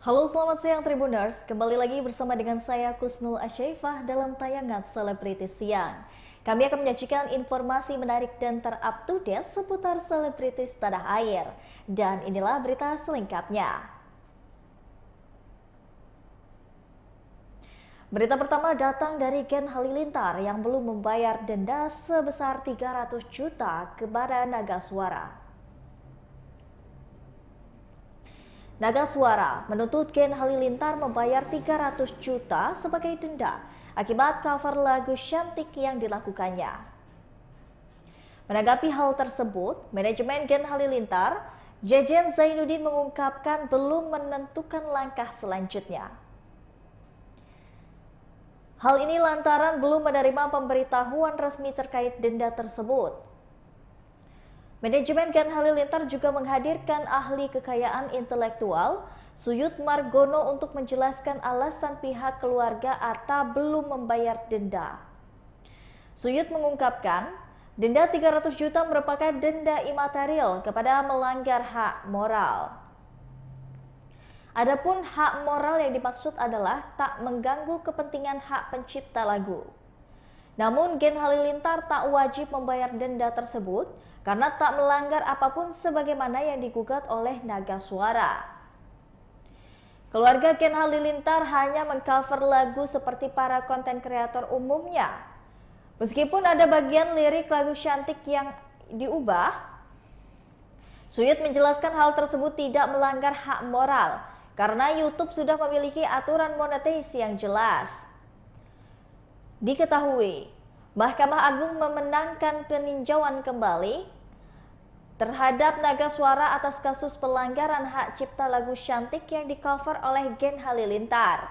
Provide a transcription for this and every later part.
Halo, selamat siang Tribuners. Kembali lagi bersama dengan saya Kusnul Asyaifah dalam tayangan Selebritis Siang. Kami akan menyajikan informasi menarik dan terupdate seputar selebritis tanah air. Dan inilah berita selengkapnya. Berita pertama datang dari Gen Halilintar yang belum membayar denda sebesar 300 juta kepada Naga Suara. Naga Suara menuntut Gen Halilintar membayar 300 juta sebagai denda akibat cover lagu Cantik yang dilakukannya. Menanggapi hal tersebut, manajemen Gen Halilintar, Jejen Zainuddin mengungkapkan belum menentukan langkah selanjutnya. Hal ini lantaran belum menerima pemberitahuan resmi terkait denda tersebut. Manajemen Gen Halilintar juga menghadirkan ahli kekayaan intelektual Suyut Margono untuk menjelaskan alasan pihak keluarga Atta belum membayar denda. Suyut mengungkapkan, denda 300 juta merupakan denda imaterial kepada melanggar hak moral. Adapun hak moral yang dimaksud adalah tak mengganggu kepentingan hak pencipta lagu. Namun Gen Halilintar tak wajib membayar denda tersebut karena tak melanggar apapun sebagaimana yang digugat oleh Naga Suara. Keluarga Gen Halilintar hanya mengcover lagu seperti para konten kreator umumnya. Meskipun ada bagian lirik lagu Cantik yang diubah, Suyut menjelaskan hal tersebut tidak melanggar hak moral karena YouTube sudah memiliki aturan monetisasi yang jelas. Diketahui, Mahkamah Agung memenangkan peninjauan kembali terhadap Naga Suara atas kasus pelanggaran hak cipta lagu Cantik yang di-cover oleh Gen Halilintar.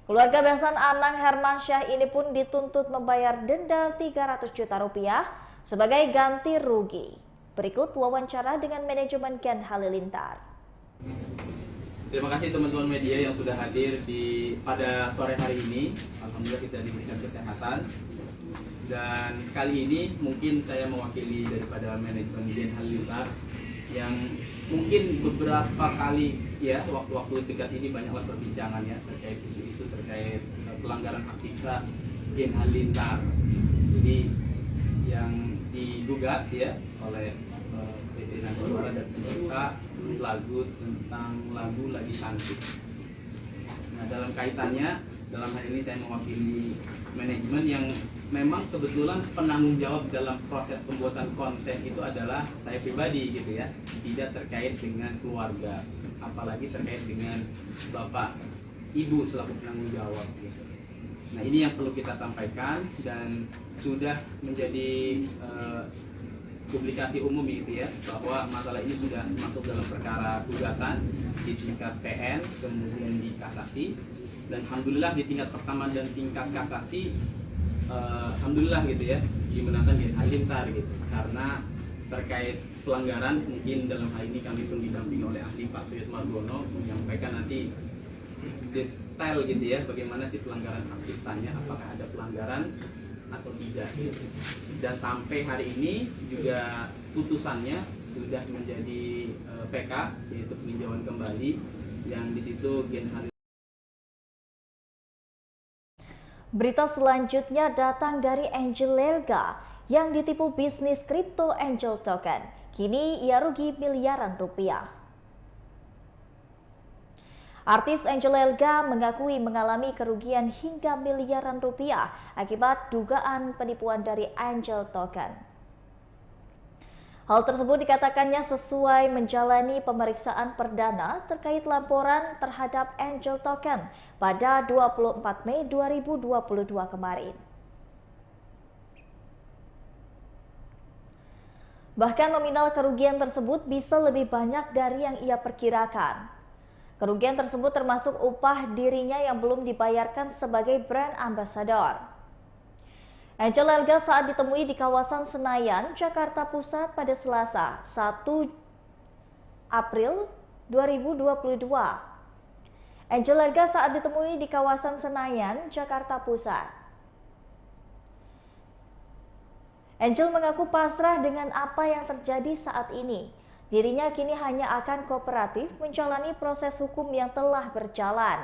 Keluarga besan Anang Hermansyah ini pun dituntut membayar denda 300 juta rupiah sebagai ganti rugi. Berikut wawancara dengan manajemen Gen Halilintar. Terima kasih teman-teman media yang sudah hadir pada sore hari ini. Alhamdulillah kita diberikan kesehatan. Dan kali ini mungkin saya mewakili daripada manajemen Gen Halilintar yang mungkin beberapa kali ya waktu-waktu dekat ini banyaklah perbincangan ya terkait isu-isu terkait pelanggaran hak cipta Gen Halilintar. Jadi yang digugat ya oleh PT Naga Suara dan pencipta lagu tentang lagu Lagi Cantik. Nah, dalam kaitannya, dalam hal ini saya mewakili manajemen yang memang kebetulan penanggung jawab dalam proses pembuatan konten itu adalah saya pribadi gitu ya, tidak terkait dengan keluarga, apalagi terkait dengan bapak ibu selaku penanggung jawab gitu. Nah, ini yang perlu kita sampaikan dan sudah menjadi publikasi umum gitu ya, bahwa masalah ini sudah masuk dalam perkara gugatan di tingkat PN, kemudian di kasasi, dan alhamdulillah di tingkat pertama dan tingkat kasasi alhamdulillah gitu ya dimenangkan Gen Halilintar gitu, karena terkait pelanggaran mungkin dalam hal ini kami pun didampingi oleh ahli Pak Suyut Margono menyampaikan nanti detail gitu ya bagaimana sih pelanggaran hak ciptanya, apakah ada pelanggaran atau tidak gitu. Dan sampai hari ini juga putusannya sudah menjadi PK, yaitu peninjauan kembali, yang di situ Gen Halilintar. Berita selanjutnya datang dari Angel Elga yang ditipu bisnis kripto Angel Token. Kini ia rugi miliaran rupiah. Artis Angel Elga mengakui mengalami kerugian hingga miliaran rupiah akibat dugaan penipuan dari Angel Token. Hal tersebut dikatakannya sesuai menjalani pemeriksaan perdana terkait laporan terhadap Angel Token pada 24 Mei 2022 kemarin. Bahkan nominal kerugian tersebut bisa lebih banyak dari yang ia perkirakan. Kerugian tersebut termasuk upah dirinya yang belum dibayarkan sebagai brand ambassador. Angel Elga saat ditemui di kawasan Senayan, Jakarta Pusat pada Selasa, 1 April 2022. Angel Elga saat ditemui di kawasan Senayan, Jakarta Pusat. Angel mengaku pasrah dengan apa yang terjadi saat ini. dirinya kini hanya akan kooperatif menjalani proses hukum yang telah berjalan.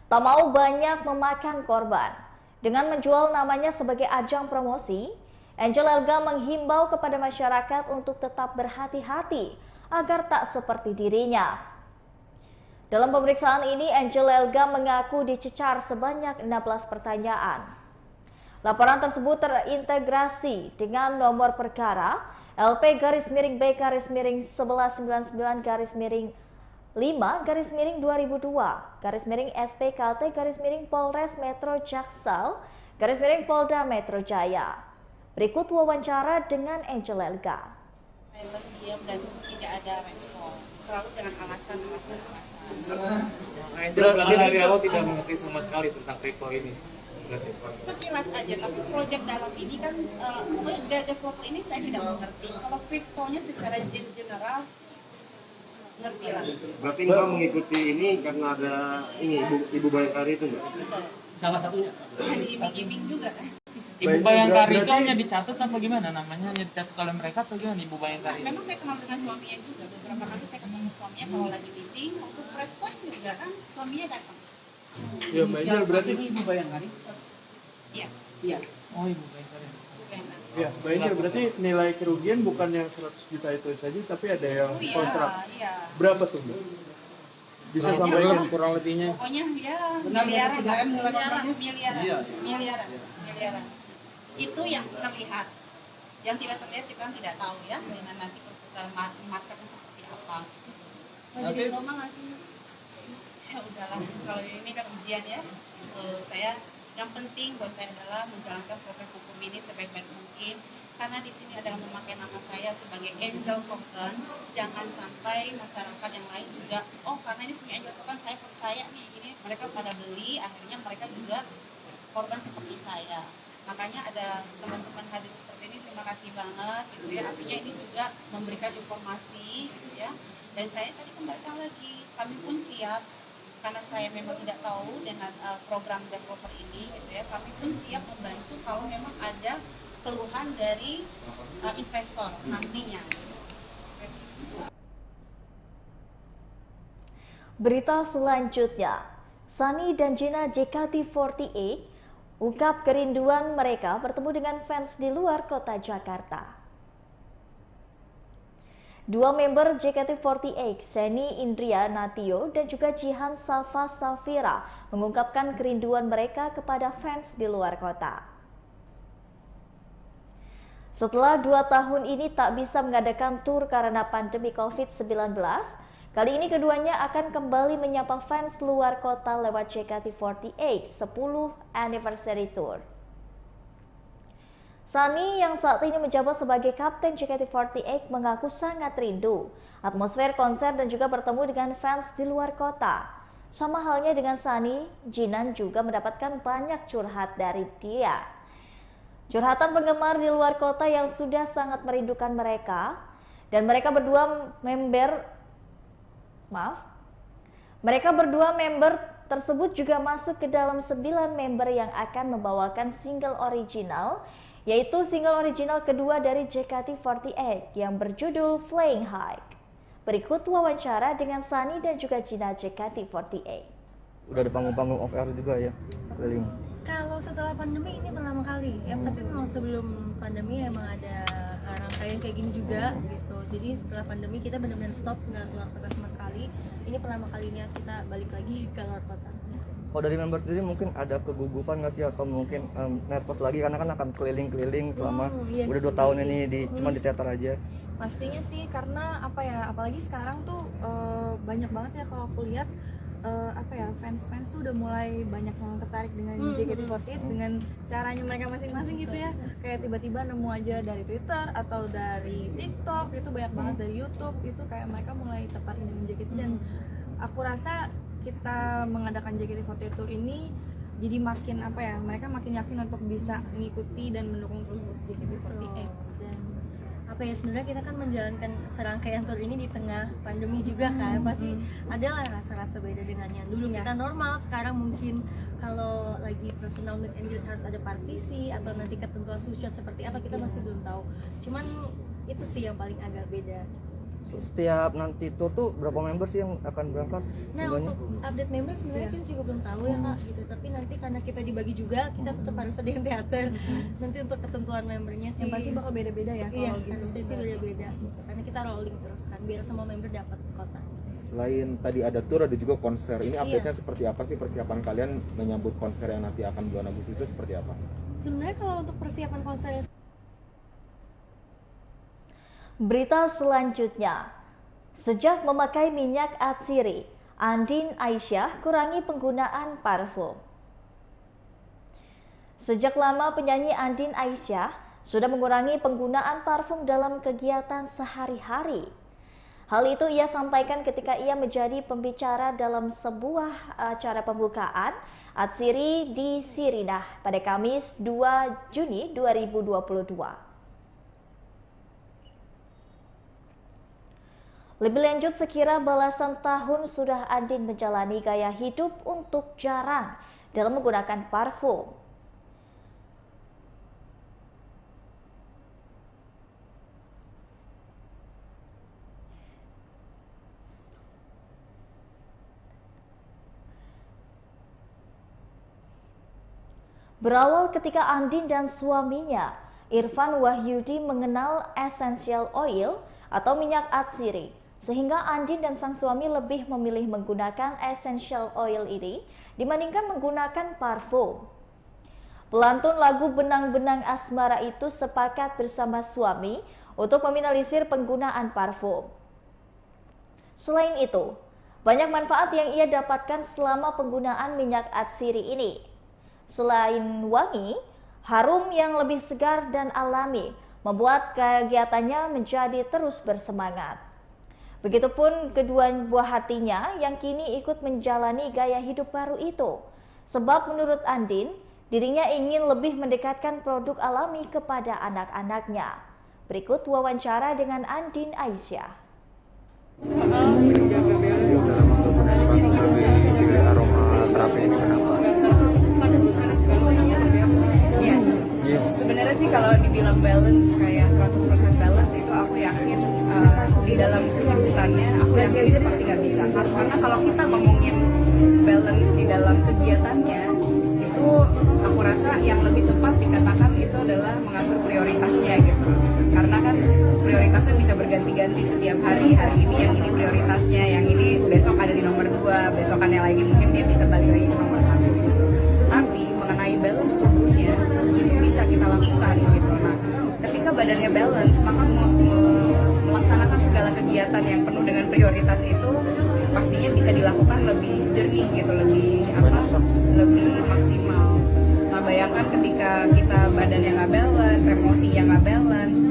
Tak mau banyak memakan korban, dengan menjual namanya sebagai ajang promosi, Angel Elga menghimbau kepada masyarakat untuk tetap berhati-hati agar tak seperti dirinya. Dalam pemeriksaan ini, Angel Elga mengaku dicecar sebanyak 16 pertanyaan. Laporan tersebut terintegrasi dengan nomor perkara LP-B-1199-5-2002-SPKT-Polres Metro Jaksel-Polda Metro Jaya. Berikut wawancara dengan Angel Elga. Silent, diam, dan tidak ada respon, selalu dengan alasan-alasan. Angel berarti dari awal tidak mengerti sama sekali tentang kripto ini. Sekilas aja, tapi proyek dalam ini kan developer ini saya tidak mengerti. Kalau kriptonya secara general ngerti lah. Berarti Mbak mengikuti ini karena ada ini Ibu Bayangkari itu Mbak? Betul. Salah satunya. Diiming-iming juga. Ibu Bayangkari itu hanya dicatat apa gimana namanya? Hanya dicatat oleh mereka atau gimana Ibu Bayangkari? Nah, memang saya kenal dengan suaminya juga. Beberapa kali saya ketemu suaminya kalau lagi meeting untuk respon juga kan suaminya datang. Ya, Mbak Angel berarti Ibu Bayangkari? Iya. Iya. Oh, Ibu Bayangkari. ya, Mbak Angel berarti nilai kerugian bukan yang 100 juta itu saja, tapi ada yang kontrak. Iya. Berapa tuh, Mbak? Bisa sampaikan kurang lebihnya? Pokoknya ya miliaran. Itu yang terlihat. Yang tidak terlihat kita tidak tahu ya dengan nanti perputaran marketnya seperti apa. Mau jadi trauma nggak sih? Ya udahlah, kalau ini kan ujian ya. Saya yang penting buat saya adalah menjalankan proses hukum ini sebaik-baik mungkin. Karena di sini adalah memakai nama saya sebagai Angel Token. Jangan sampai masyarakat yang lain juga, oh karena ini punya Angel Token saya percaya nih ini, mereka pada beli, akhirnya mereka juga korban seperti saya. Makanya ada teman-teman hadir seperti ini, terima kasih banget gitu ya. Artinya ini juga memberikan informasi gitu ya. Dan saya tadi kembalikan lagi, kami pun siap karena saya memang tidak tahu dengan program developer ini gitu ya. Kami pun siap membantu kalau memang ada keluhan dari investor nantinya. Berita selanjutnya, Sunny dan Gina JKT48 ungkap kerinduan mereka bertemu dengan fans di luar kota Jakarta. Dua member JKT48, Seni Indria Natio dan juga Jihan Salva Safira, mengungkapkan kerinduan mereka kepada fans di luar kota. Setelah 2 tahun ini tak bisa mengadakan tur karena pandemi COVID-19, kali ini keduanya akan kembali menyapa fans luar kota lewat JKT48 10 Anniversary Tour. Sunny yang saat ini menjabat sebagai kapten JKT48 mengaku sangat rindu atmosfer konser dan juga bertemu dengan fans di luar kota. Sama halnya dengan Sunny, Jinan juga mendapatkan banyak curhat dari dia. Curhatan penggemar di luar kota yang sudah sangat merindukan mereka, dan mereka berdua member tersebut juga masuk ke dalam 9 member yang akan membawakan single original, yaitu single original kedua dari JKT48 yang berjudul Flying High. Berikut wawancara dengan Sunny dan juga Gina JKT48. Udah ada panggung-panggung off air juga ya, keliling. Kalau setelah pandemi ini pertama kali ya, tapi memang sebelum pandemi emang ada rangkaian kayak gini juga gitu. Jadi setelah pandemi kita benar-benar stop, nggak keluar kota sama sekali. Ini pertama kalinya kita balik lagi ke luar kota. Kalau dari member sendiri mungkin ada kegugupan nggak sih, atau mungkin nervous lagi karena kan akan keliling-keliling selama iya, udah 2 tahun ini cuma di teater aja. Pastinya sih, karena apa ya, apalagi sekarang tuh banyak banget ya kalau aku lihat fans tuh udah mulai banyak yang tertarik dengan JKT48 dengan caranya mereka masing-masing gitu ya. Kayak tiba-tiba nemu aja dari Twitter atau dari TikTok, itu banyak banget dari YouTube, itu kayak mereka mulai tertarik dengan JKT. Dan aku rasa kita mengadakan JKT48 Tour ini jadi makin mereka makin yakin untuk bisa mengikuti dan mendukung terus JKT48. Dan sebenarnya kita kan menjalankan serangkaian tour ini di tengah pandemi juga kan, pasti ada lah rasa-rasa beda dengan yang dulu kita normal. Sekarang mungkin kalau lagi personal meet and greet harus ada partisi atau nanti ketentuan khusus seperti apa kita masih belum tahu. Cuman Itu sih yang paling agak beda. Setiap nanti tour tuh berapa member sih yang akan berangkat? Nah, jumlahnya? untuk update member sebenarnya kita juga belum tahu ya Kak gitu. Tapi nanti karena kita dibagi juga, kita tetap harus ada yang teater. Nanti untuk ketentuan membernya sih Yang pasti bakal beda-beda ya iya, kalau gitu. harusnya sih beda-beda gitu. Karena kita rolling terus kan biar semua member dapat kota. Selain tadi ada tour, ada juga konser. Ini update-nya seperti apa sih persiapan kalian menyambut konser yang nanti akan bulan Agustus itu seperti apa? Sebenarnya kalau untuk persiapan konser Berita selanjutnya, sejak memakai minyak atsiri, Andin Aisyah kurangi penggunaan parfum. Sejak lama penyanyi Andin Aisyah sudah mengurangi penggunaan parfum dalam kegiatan sehari-hari. Hal itu ia sampaikan ketika ia menjadi pembicara dalam sebuah acara pembukaan Atsiri di Sirinah pada Kamis 2 Juni 2022. Lebih lanjut, sekira belasan tahun sudah Andin menjalani gaya hidup untuk jarang dalam menggunakan parfum. Berawal ketika Andin dan suaminya, Irfan Wahyudi, mengenal essential oil atau minyak atsiri, sehingga Andin dan sang suami lebih memilih menggunakan essential oil ini dibandingkan menggunakan parfum. Pelantun lagu Benang-Benang Asmara itu sepakat bersama suami untuk meminimalisir penggunaan parfum. Selain itu, banyak manfaat yang ia dapatkan selama penggunaan minyak atsiri ini. Selain wangi, harum yang lebih segar dan alami membuat kegiatannya menjadi terus bersemangat. Begitupun kedua buah hatinya yang kini ikut menjalani gaya hidup baru itu. Sebab menurut Andin, dirinya ingin lebih mendekatkan produk alami kepada anak-anaknya. Berikut wawancara dengan Andin Aisyah. Sebenarnya sih kalau dibilang balance kayak 100% balance itu aku yakin di dalam kesibukannya aku yakin itu pasti nggak bisa, karena kalau kita ngomongin balance di dalam kegiatannya itu aku rasa yang lebih tepat dikatakan itu adalah mengatur prioritasnya gitu, karena kan prioritasnya bisa berganti-ganti setiap hari ini yang ini prioritasnya, yang ini besok ada di nomor 2, besokannya lagi mungkin dia bisa balik lagi ke nomor 1 gitu. Tapi mengenai balance tubuhnya itu bisa kita lakukan gitu. Nah, ketika badannya balance, maka melaksanakan segala kegiatan yang penuh dengan prioritas itu pastinya bisa dilakukan lebih jernih gitu, lebih maksimal. Nah, bayangkan ketika kita badannya nggak balance, emosinya nggak balance,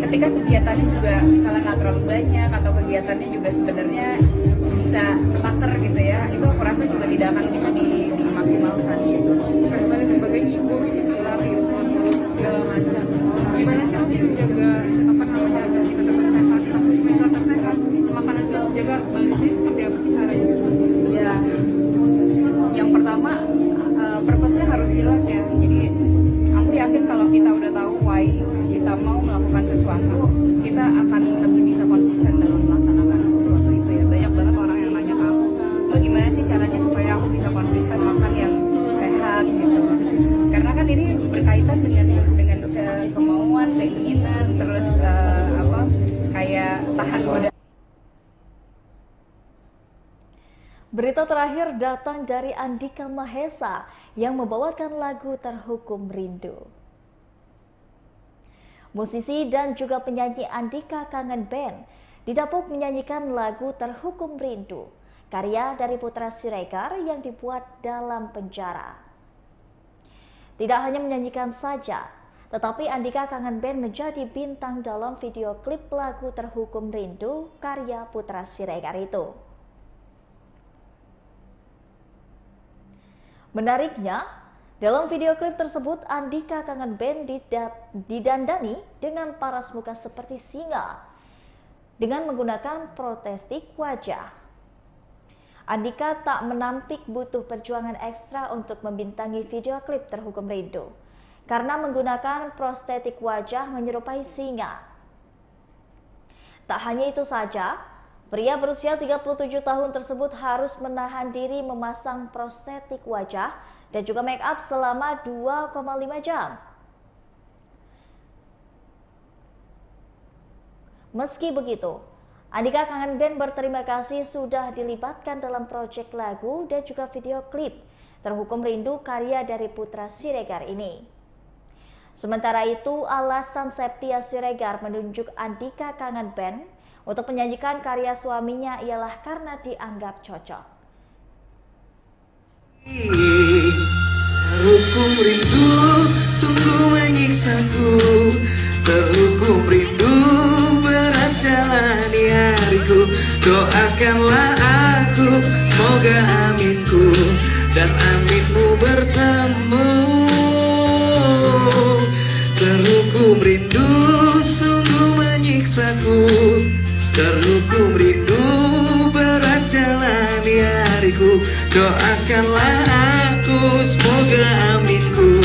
ketika kegiatannya juga misalnya nggak terlalu banyak atau kegiatannya juga sebenarnya bisa starter gitu ya, itu aku rasa juga tidak akan bisa dimaksimalkan gitu. Karena sebagai ibu gitu lari segala macam. Gimana sih masih menjaga agar kita tetap sehat, tapi supaya tetap sehat, makanan tetap jaga balansnya seperti apa sih caranya? Ya, yang pertama purpose-nya harus jelas ya. Jadi aku yakin kalau kita udah tahu why kita mau melakukan sesuatu, kita akan lebih bisa konsisten dalam melaksanakan sesuatu itu ya. Banyak banget orang yang nanya ke aku, bagaimana sih caranya supaya aku bisa konsisten makan yang sehat gitu. Karena kan ini berkaitan dengan kemauan, keinginan, terus kayak tahan godaan. Berita terakhir datang dari Andika Mahesa yang membawakan lagu Terhukum Rindu. Musisi dan juga penyanyi Andika Kangen Band didapuk menyanyikan lagu Terhukum Rindu, karya dari Putra Siregar yang dibuat dalam penjara. Tidak hanya menyanyikan saja, tetapi Andika Kangen Band menjadi bintang dalam video klip lagu Terhukum Rindu karya Putra Siregar itu. Menariknya, dalam video klip tersebut Andika Kangen Band didandani dengan paras muka seperti singa dengan menggunakan protetik wajah. Andika tak menampik butuh perjuangan ekstra untuk membintangi video klip Terhukum Rindu karena menggunakan prostetik wajah menyerupai singa. Tak hanya itu saja, pria berusia 37 tahun tersebut harus menahan diri memasang prostetik wajah dan juga make up selama 2,5 jam. Meski begitu, Andika Kangen Band berterima kasih sudah dilibatkan dalam proyek lagu dan juga video klip Terhukum Rindu karya dari Putra Siregar ini. Sementara itu, alasan Septia Siregar menunjuk Andika Kangen Band untuk menyanyikan karya suaminya ialah karena dianggap cocok. Terhukum rindu sungguh menyiksaku, terhukum rindu berat jalani hariku. Doakanlah aku, semoga aminku dan aminmu bertemu. Terhukum rindu sungguh menyiksaku, terhukum rindu berat jalani hariku. Doakanlah aku, semoga aminku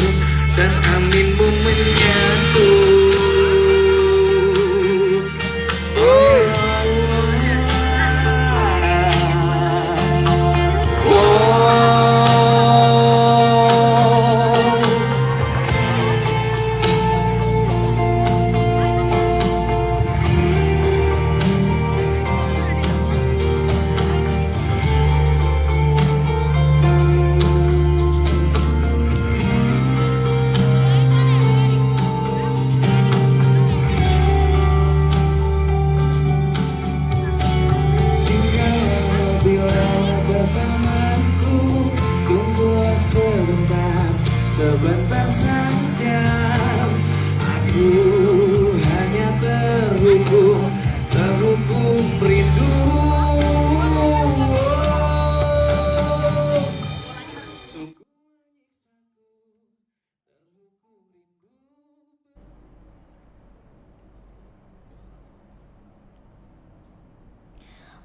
dan aminmu menyatu. Sebentar saja, aku hanya terhukum rindu.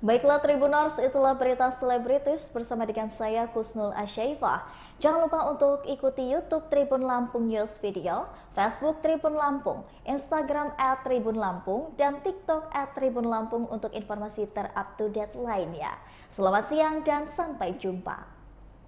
Baiklah Tribuners, itulah berita selebritis bersama dengan saya Kusnul Asyaifah. Jangan lupa untuk ikuti YouTube Tribun Lampung News Video, Facebook Tribun Lampung, Instagram @Tribun Lampung, dan TikTok @Tribun Lampung untuk informasi terupdate lainnya. Selamat siang dan sampai jumpa.